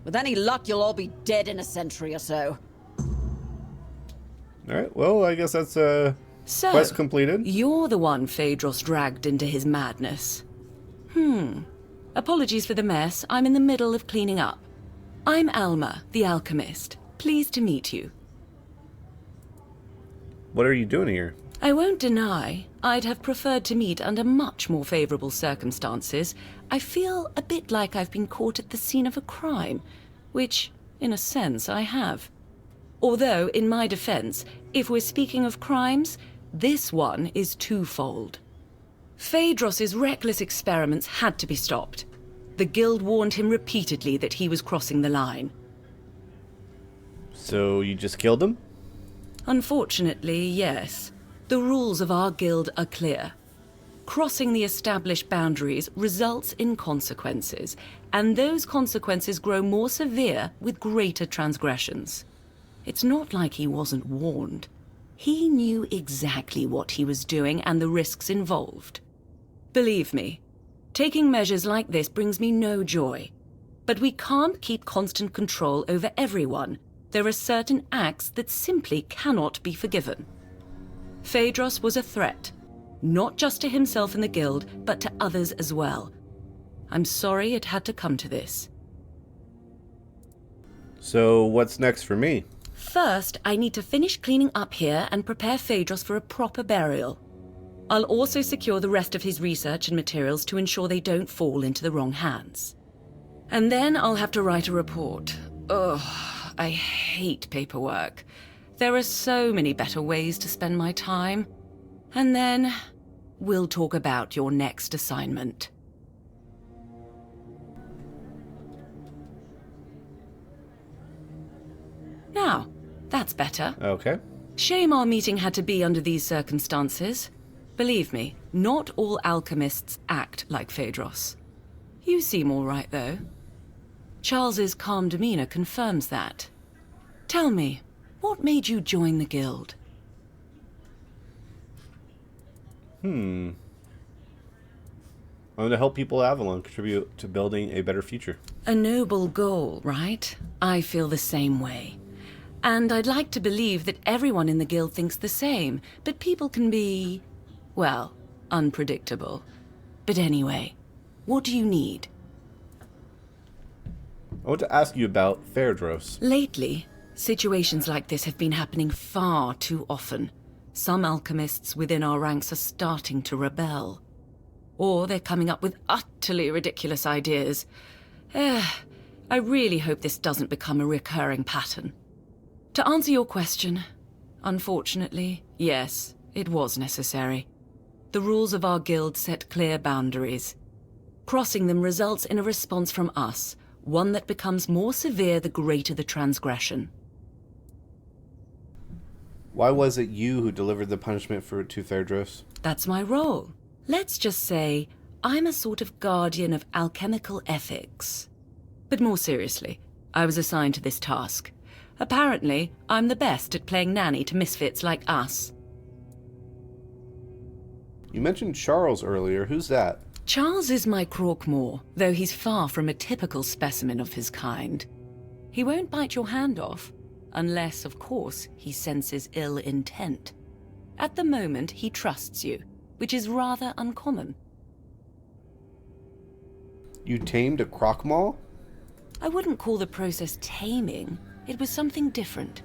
With any luck, you'll all be dead in a century or so. Alright, well, I guess that's So, quest completed. you're the one Phaedros dragged into his madness. Apologies for the mess. I'm in the middle of cleaning up. I'm Alma, the alchemist. Pleased to meet you. What are you doing here? I won't deny I'd have preferred to meet under much more favorable circumstances. I feel a bit like I've been caught at the scene of a crime, which, in a sense, I have. Although, in my defense, if we're speaking of crimes, this one is twofold. Phaedros's reckless experiments had to be stopped. The guild warned him repeatedly that he was crossing the line. So you just killed him? Unfortunately, yes. The rules of our guild are clear. Crossing the established boundaries results in consequences, and those consequences grow more severe with greater transgressions. It's not like he wasn't warned. He knew exactly what he was doing and the risks involved. Believe me, taking measures like this brings me no joy. But we can't keep constant control over everyone. There are certain acts that simply cannot be forgiven. Phaedros was a threat, not just to himself and the guild, but to others as well. I'm sorry it had to come to this. So what's next for me? First, I need to finish cleaning up here and prepare Phaedros for a proper burial. I'll also secure the rest of his research and materials to ensure they don't fall into the wrong hands. And then I'll have to write a report. Ugh, I hate paperwork. There are so many better ways to spend my time. And then we'll talk about your next assignment. Now, that's better. Okay. Shame our meeting had to be under these circumstances. Believe me, not all alchemists act like Phaedros. You seem all right, though. Charles's calm demeanor confirms that. Tell me, what made you join the guild? I want to help people at Avalon contribute to building a better future. A noble goal, right? I feel the same way. And I'd like to believe that everyone in the guild thinks the same, but people can be, well, unpredictable. But anyway, what do you need? I want to ask you about Phaedros. Lately, situations like this have been happening far too often. Some alchemists within our ranks are starting to rebel. Or they're coming up with utterly ridiculous ideas. I really hope this doesn't become a recurring pattern. To answer your question, unfortunately, yes, it was necessary. The rules of our guild set clear boundaries. Crossing them results in a response from us, one that becomes more severe the greater the transgression. Why was it you who delivered the punishment to Phaedros? That's my role. Let's just say I'm a sort of guardian of alchemical ethics. But more seriously, I was assigned to this task. Apparently, I'm the best at playing nanny to misfits like us. You mentioned Charles earlier. Who's that? Charles is my Croakmore, though he's far from a typical specimen of his kind. He won't bite your hand off, unless, of course, he senses ill intent. At the moment, he trusts you, which is rather uncommon. You tamed a Croakmall? I wouldn't call the process taming. It was something different.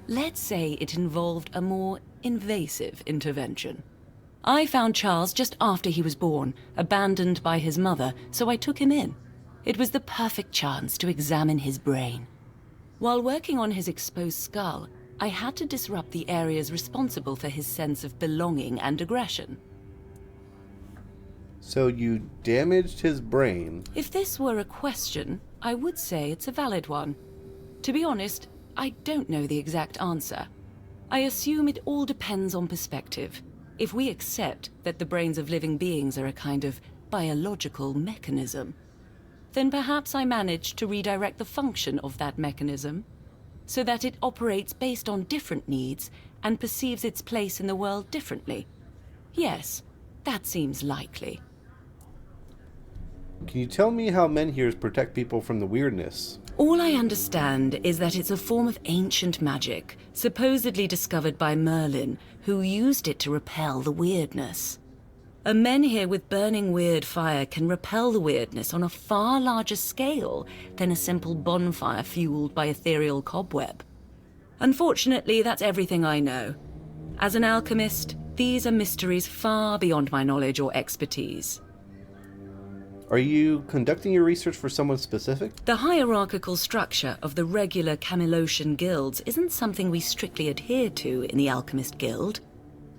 Let's say it involved a more invasive intervention. I found Charles just after he was born, abandoned by his mother, so I took him in. It was the perfect chance to examine his brain. While working on his exposed skull, I had to disrupt the areas responsible for his sense of belonging and aggression. So you damaged his brain. If this were a question, I would say it's a valid one. To be honest, I don't know the exact answer. I assume it all depends on perspective. if we accept that the brains of living beings are a kind of biological mechanism, then perhaps I managed to redirect the function of that mechanism so that it operates based on different needs and perceives its place in the world differently. Yes, that seems likely. Can you tell me how menhirs protect people from the weirdness? All I understand is that it's a form of ancient magic, supposedly discovered by Merlin, who used it to repel the weirdness. A menhir with burning weird fire can repel the weirdness on a far larger scale than a simple bonfire fueled by ethereal cobweb. Unfortunately, that's everything I know. As an alchemist, these are mysteries far beyond my knowledge or expertise. Are you conducting your research for someone specific? The hierarchical structure of the regular Camelosian guilds isn't something we strictly adhere to in the Alchemist Guild.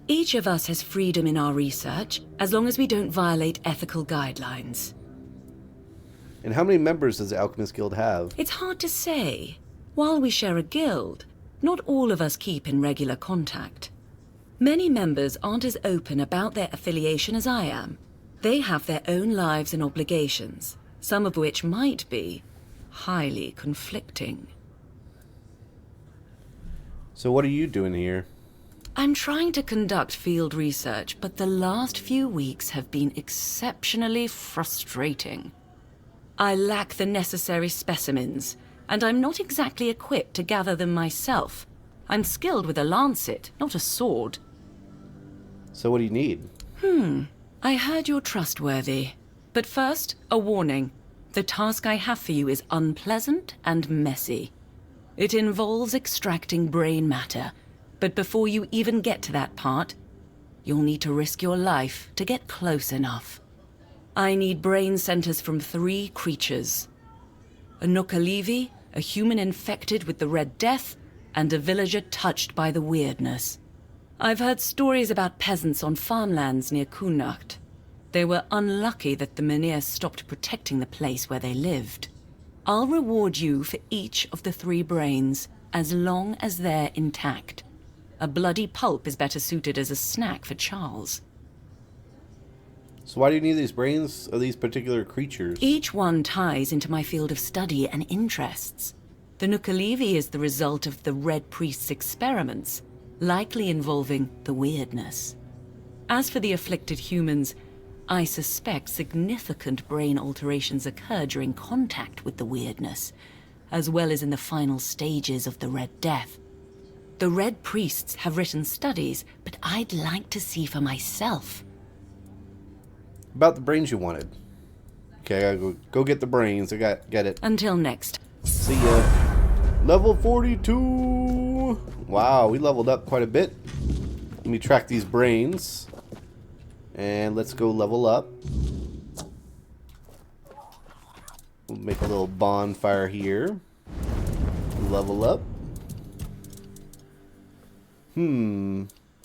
Each of us has freedom in our research, as long as we don't violate ethical guidelines. And how many members does the Alchemist Guild have? It's hard to say. While we share a guild, not all of us keep in regular contact. Many members aren't as open about their affiliation as I am. They have their own lives and obligations, some of which might be highly conflicting. So what are you doing here? I'm trying to conduct field research, but the last few weeks have been exceptionally frustrating. I lack the necessary specimens, and I'm not exactly equipped to gather them myself. I'm skilled with a lancet, not a sword. So what do you need? I heard you're trustworthy. But first, a warning. The task I have for you is unpleasant and messy. It involves extracting brain matter, but before you even get to that part, you'll need to risk your life to get close enough. I need brain centers from 3 creatures. A Nookalivi, a human infected with the Red Death, and a villager touched by the weirdness. I've heard stories about peasants on farmlands near Kunacht. They were unlucky that the Menhir stopped protecting the place where they lived. I'll reward you for each of the 3 brains, as long as they're intact. A bloody pulp is better suited as a snack for Charles. So why do you need these brains of these particular creatures? Each one ties into my field of study and interests. The Nookalivi is the result of the Red Priest's experiments, likely involving the weirdness. As for the afflicted humans, I suspect significant brain alterations occur during contact with the weirdness, as well as in the final stages of the Red Death. The Red Priests have written studies, but I'd like to see for myself. About the brains you wanted. Okay, I gotta go get the brains. Get it. Until next. See ya. Level 42. Wow, we leveled up quite a bit. Let me track these brains. And let's go level up. We'll make a little bonfire here. Level up.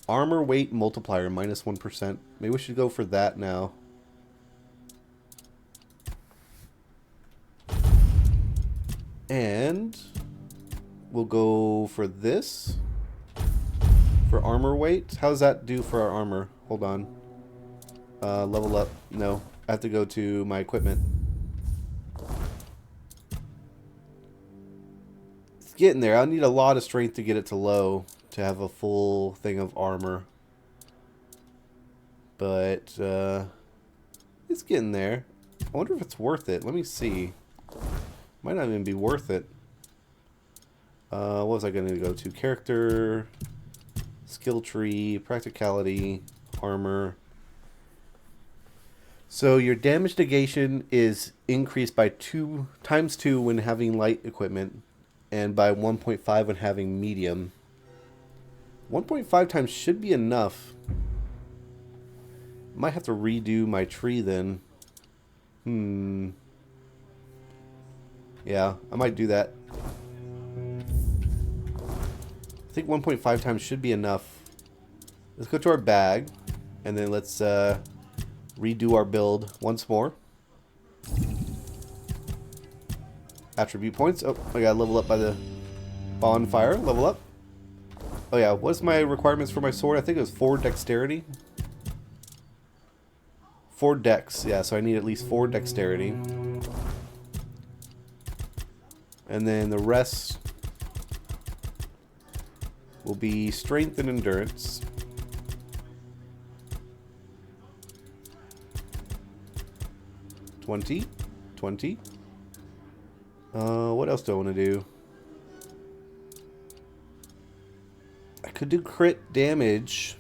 Armor weight multiplier minus 1%. Maybe we should go for that now. And we'll go for this. For armor weight. How does that do for our armor? Hold on. Level up. No. I have to go to my equipment. It's getting there. I'll need a lot of strength to get it to low to have a full thing of armor. But it's getting there. I wonder if it's worth it. Let me see. Might not even be worth it. What was I going to go to? Character, skill tree, practicality, armor. So your damage negation is increased by 2 times 2 when having light equipment, and by 1.5 when having medium. 1.5 times should be enough. Might have to redo my tree then. Yeah, I might do that. I think 1.5 times should be enough. Let's go to our bag, and then let's redo our build once more. Attribute points. Oh, I gotta level up by the bonfire. Level up. Oh yeah, what's my requirements for my sword? I think it was 4 dexterity. 4 dex. Yeah, so I need at least 4 dexterity. And then the rest will be strength and endurance. $20. What else do I want to do? I could do crit damage.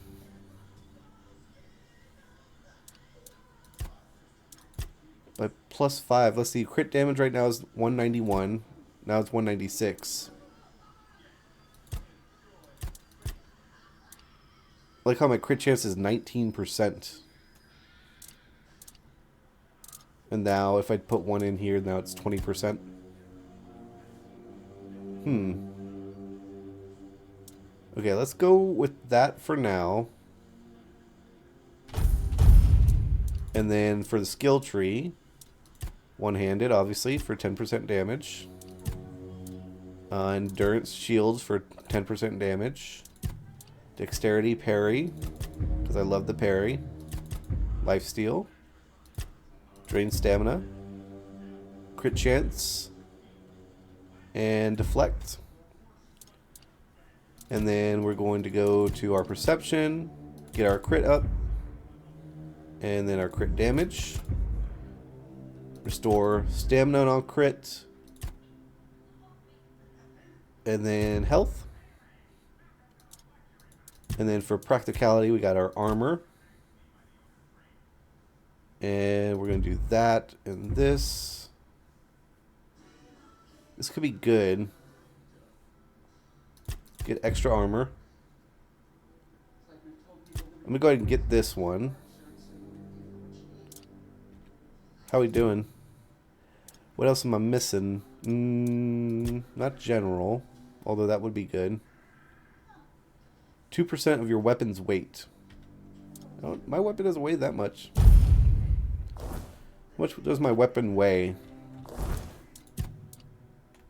By +5. Let's see. Crit damage right now is 191. Now it's 196. I like how my crit chance is 19%. And now if I put 1 in here, now it's 20%. Okay, let's go with that for now. And then for the skill tree, one-handed, obviously, for 10% damage. Endurance shields for 10% damage. Dexterity parry, because I love the parry. Lifesteal. Drain stamina. Crit chance. And deflect. And then we're going to go to our perception, get our crit up, and then our crit damage. Restore stamina on crit. And then health. And then for practicality, we got our armor. And we're going to do that and this. This could be good. Get extra armor. I'm going to go ahead and get this one. How we doing? What else am I missing? Not general, although that would be good. 2% of your weapon's weight. Oh, my weapon doesn't weigh that much. How much does my weapon weigh?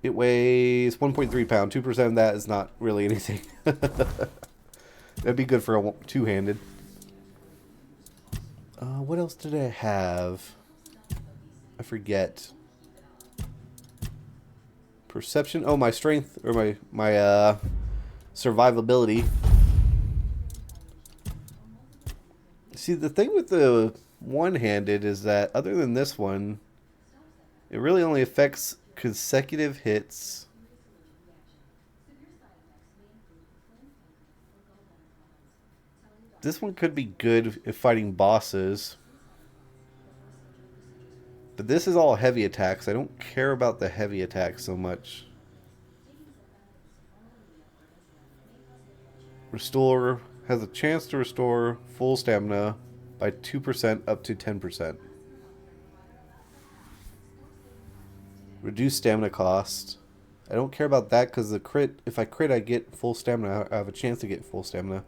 It weighs 1.3 pounds. 2% of that is not really anything. That'd be good for a two-handed. What else did I have? I forget. Perception. Oh, my strength or my survivability. See, the thing with the one-handed is that other than this one, it really only affects consecutive hits. This one could be good if fighting bosses. But this is all heavy attacks. I don't care about the heavy attacks so much. Restore has a chance to restore full stamina by 2% up to 10%. Reduce stamina cost. I don't care about that because the crit, if I crit I get full stamina. I have a chance to get full stamina.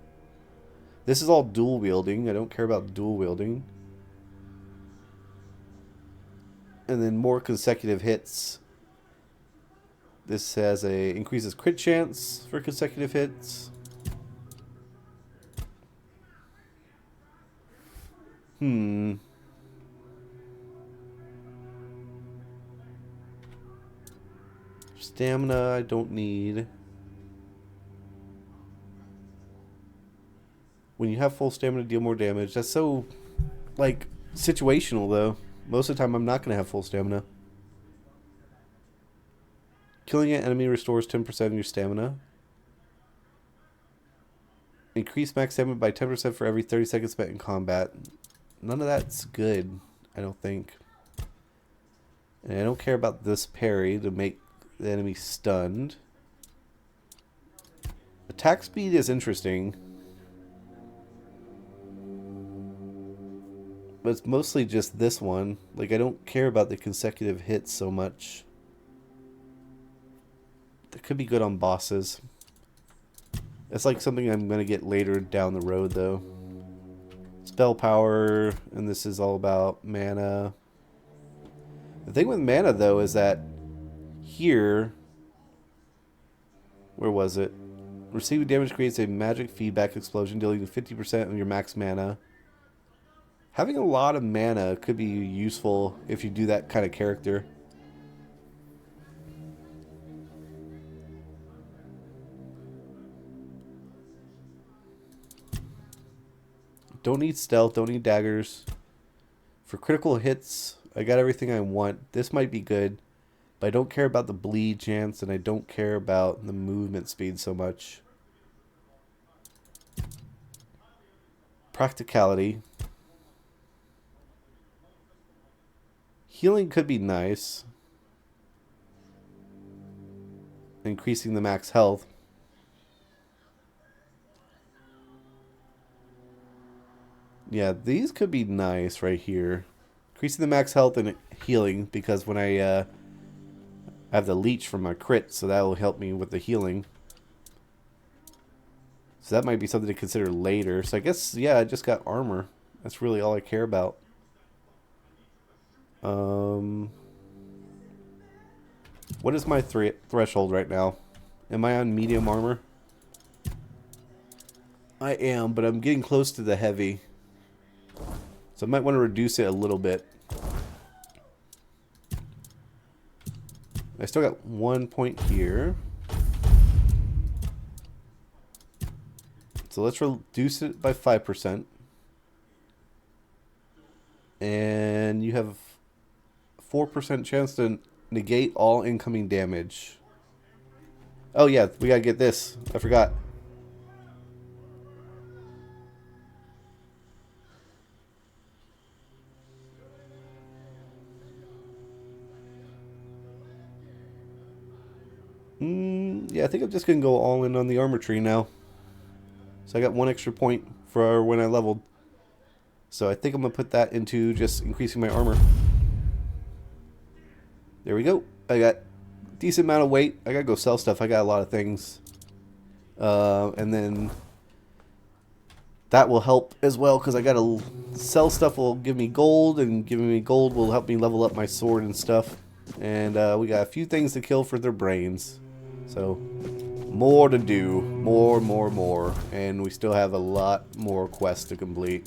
This is all dual wielding. I don't care about dual wielding. And then more consecutive hits. This has a increases crit chance for consecutive hits. Stamina I don't need. When you have full stamina, deal more damage. That's so, like, situational, though. Most of the time, I'm not going to have full stamina. Killing an enemy restores 10% of your stamina. Increase max stamina by 10% for every 30 seconds spent in combat. None of that's good, I don't think. And I don't care about this parry to make the enemy stunned. Attack speed is interesting. But it's mostly just this one. Like, I don't care about the consecutive hits so much. That could be good on bosses. It's like something I'm going to get later down the road, though. Spell power, and this is all about mana. The thing with mana, though, is that here... Where was it? Receiving damage creates a magic feedback explosion, dealing 50% of your max mana. Having a lot of mana could be useful if you do that kind of character. Don't need stealth, don't need daggers. For critical hits, I got everything I want. This might be good, but I don't care about the bleed chance, and I don't care about the movement speed so much. Practicality. Healing could be nice. Increasing the max health. Yeah, these could be nice right here. Increasing the max health and healing, because when I have the leech from my crit, so that will help me with the healing. So that might be something to consider later. So I guess, yeah, I just got armor. That's really all I care about. What is my threshold right now? Am I on medium armor? I am, but I'm getting close to the heavy. So I might want to reduce it a little bit. I still got 1 point here. So let's reduce it by 5%. And you have 4% chance to negate all incoming damage. Oh yeah, we gotta get this. I forgot. Yeah, I think I'm just gonna go all in on the armor tree now. So I got 1 extra point for when I leveled. So I think I'm gonna put that into just increasing my armor. There we go. I got a decent amount of weight. I gotta go sell stuff. I got a lot of things. And then that will help as well, because I gotta sell stuff will give me gold, and giving me gold will help me level up my sword and stuff. And we got a few things to kill for their brains. So more to do. More. And we still have a lot more quests to complete.